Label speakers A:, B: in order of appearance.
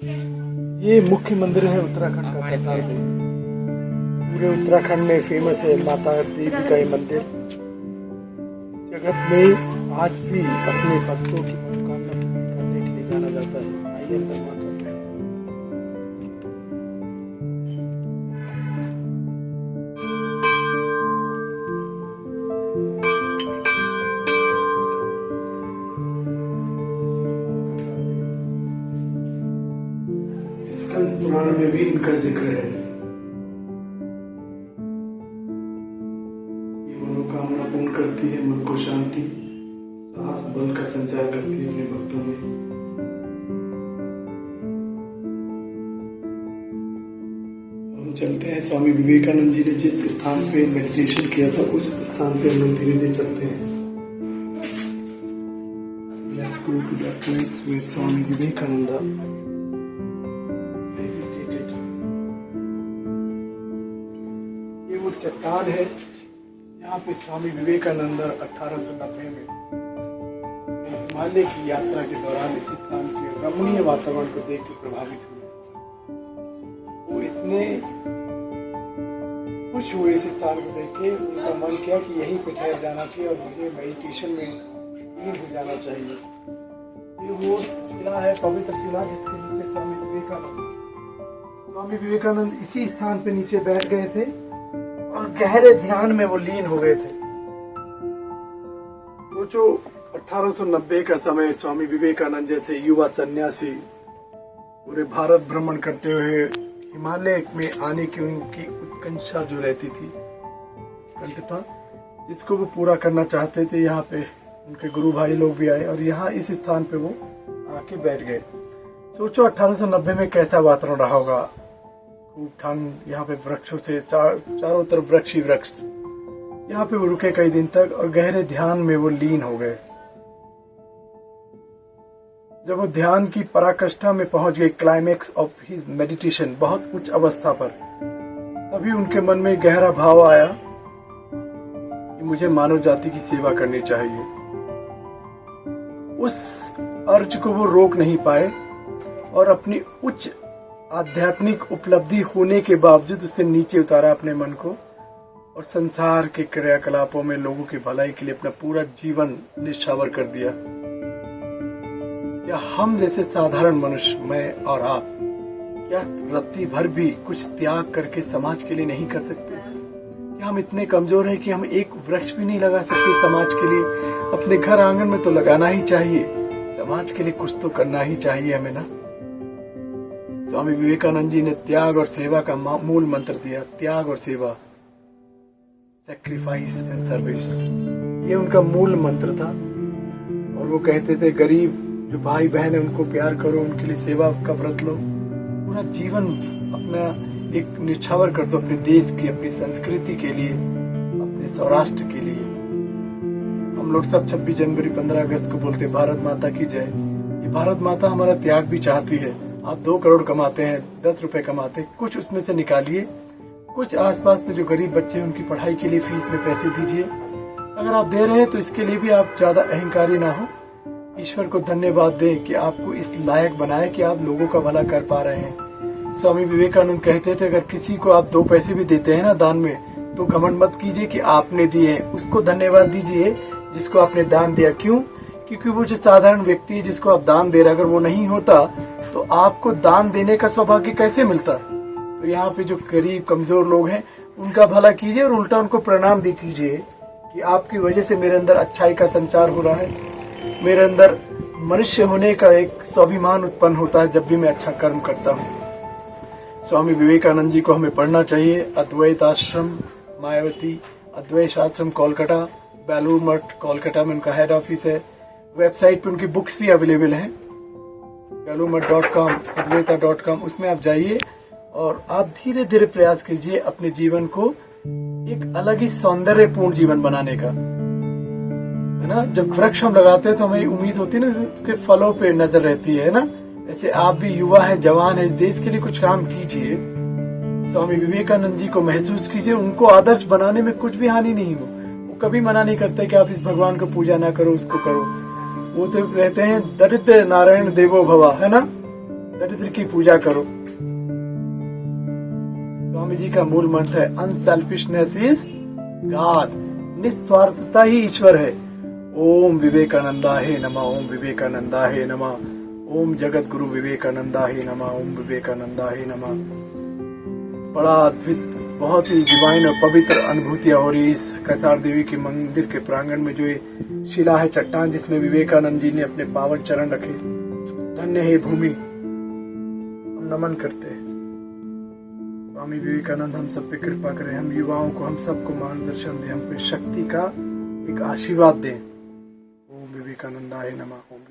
A: ये मुख्य मंदिर है उत्तराखंड का प्रसाद है। पूरे उत्तराखंड में फेमस है माता देवी का ये मंदिर। जगत में आज भी अपने भक्तों की मनोकामना पूरी करने के लिए जाना जाता है। आइए अंदर वहाँ करते हैं। स्कंद पुराण में भी इनका जिक्र है। ये मनोकामना पूर्ण करती है, मन को शांति, साहस, बल का संचार करती है अपने भक्तों में। हम चलते हैं। स्वामी विवेकानंद जी ने जिस स्थान पे मेडिटेशन किया था उस स्थान पे हम धीरे धीरे चलते हैं। Let's go to that place where Swami Vivekananda meditated. ये वो चट्टान है यहाँ पे स्वामी विवेकानंद 1890 में हिमालय की यात्रा के दौरान इस स्थान के रमणीय वातावरण को देख के प्रभावित हुए। वो इतने खुश हुए इस स्थान को देख के, उनका मन किया कि यहीं पे ठहर जाना चाहिए और मुझे मेडिटेशन में लीन हो जाना चाहिए। ये वो शिला है, पवित्र शिला, जिसके नीचे स्वामी विवेकानंद इसी स्थान पे नीचे बैठ गए थे और गहरे ध्यान में वो लीन हो गए थे। सोचो 1890 का समय, स्वामी विवेकानंद जैसे युवा सन्यासी पूरे भारत भ्रमण करते हुए हिमालय में आने की उनकी उत्कंठा जो रहती थी, था जिसको वो पूरा करना चाहते थे। यहाँ पे उनके गुरु भाई लोग भी आए और यहाँ इस स्थान पे वो आके बैठ गए। सोचो 1890 में कैसा वातावरण रहा होगा। खूब ठंड, यहाँ पे वृक्षों से चारों तरफ वृक्ष ही वृक्ष। यहाँ पे वो रुके कई दिन तक और गहरे ध्यान में वो लीन हो गए। जब वो ध्यान की पराकाष्ठा में पहुंच गए, क्लाइमेक्स ऑफ हिज मेडिटेशन, बहुत उच्च अवस्था पर, तभी उनके मन में गहरा भाव आया कि मुझे मानव जाति की सेवा करनी चाहिए। उस अर्ज को वो रोक नहीं पाए और अपनी उच्च आध्यात्मिक उपलब्धि होने के बावजूद उससे नीचे उतारा अपने मन को और संसार के क्रियाकलापों में लोगों की भलाई के लिए अपना पूरा जीवन निछावर कर दिया। या हम जैसे साधारण मनुष्य, मैं और आप, क्या रत्ती भर भी कुछ त्याग करके समाज के लिए नहीं कर सकते? क्या हम इतने कमजोर हैं कि हम एक वृक्ष भी नहीं लगा सकते समाज के लिए? अपने घर आंगन में तो लगाना ही चाहिए, समाज के लिए कुछ तो करना ही चाहिए हमें ना। स्वामी विवेकानंद जी ने त्याग और सेवा का मूल मंत्र दिया। त्याग और सेवा, सैक्रिफाइस एंड सर्विस, ये उनका मूल मंत्र था। और वो कहते थे गरीब जो भाई बहन है उनको प्यार करो, उनके लिए सेवा का व्रत लो, पूरा जीवन अपना एक निछावर कर दो अपने देश की, अपनी संस्कृति के लिए, अपने सौराष्ट्र के लिए। हम लोग सब 26 जनवरी 15 अगस्त को बोलते भारत माता की जय। ये भारत माता हमारा त्याग भी चाहती है। आप 2 करोड़ कमाते हैं, 10 रुपए कमाते हैं, कुछ उसमें से निकालिए, कुछ आसपास में जो गरीब बच्चे हैं उनकी पढ़ाई के लिए फीस में पैसे दीजिए। अगर आप दे रहे हैं तो इसके लिए भी आप ज्यादा अहंकारी ना हो। ईश्वर को धन्यवाद दें कि आपको इस लायक बनाए कि आप लोगों का भला कर पा रहे हैं। स्वामी विवेकानंद कहते थे अगर किसी को आप 2 पैसे भी देते हैं ना दान में, तो घमंड मत कीजिए कि आपने दिए, उसको धन्यवाद दीजिए जिसको आपने दान दिया। क्यों? क्योंकि वो जो साधारण व्यक्ति है जिसको आप दान दे रहे, अगर वो नहीं होता तो आपको दान देने का सौभाग्य कैसे मिलता? तो यहाँ पे जो गरीब कमजोर लोग हैं उनका भला कीजिए और उल्टा उनको प्रणाम भी कीजिए कि आपकी वजह से मेरे अंदर अच्छाई का संचार हो रहा है, मेरे अंदर मनुष्य होने का एक स्वाभिमान उत्पन्न होता है जब भी मैं अच्छा कर्म करता हूँ। स्वामी विवेकानंद जी को हमें पढ़ना चाहिए। अद्वैत आश्रम मायावती, अद्वैत आश्रम कोलकाता, बेलूर मठ कोलकाता में उनका हेड ऑफिस है। वेबसाइट पे उनकी बुक्स भी अवेलेबल हैं, belurmat.com, advaita.com, उसमें आप जाइए और आप धीरे धीरे प्रयास कीजिए अपने जीवन को एक अलग ही सौंदर्यपूर्ण जीवन बनाने का, है ना। जब वृक्ष हम लगाते हैं तो हमें उम्मीद होती है ना, उसके फलों पे नजर रहती है ना। ऐसे आप भी युवा हैं, जवान हैं, इस देश के लिए कुछ काम कीजिए। स्वामी विवेकानंद जी को महसूस कीजिए, उनको आदर्श बनाने में कुछ भी हानि नहीं हो। वो कभी मना नहीं करते कि आप इस भगवान को पूजा ना करो, उसको करो। वो तो कहते हैं दरिद्र नारायण देवो भवा, है ना। दरिद्र की पूजा करो। स्वामी जी का मूल मंत्र है अनसेल्फिशनेस इज गॉड, निस्वार्थता ही ईश्वर है। ओम विवेकानंदाय नमः, ओम विवेकानंदाय नमः, ओम जगत गुरु विवेकानंदाय नमः, ओम विवेकानंदाय नमः। बड़ा अद्भुत, बहुत ही डिवाइन और पवित्र अनुभूतियां हो रही इस कैसार देवी के मंदिर के प्रांगण में। जो ये शिला है, चट्टान जिसमें विवेकानंद जी ने अपने पावन चरण रखे, धन्य है भूमि, हम नमन करते हैं। स्वामी विवेकानंद हम सब पे कृपा करें, हम युवाओं को, हम सबको मार्गदर्शन दें, हम पे शक्ति का एक आशीर्वाद दें। ओम विवेकानंदाय नमः।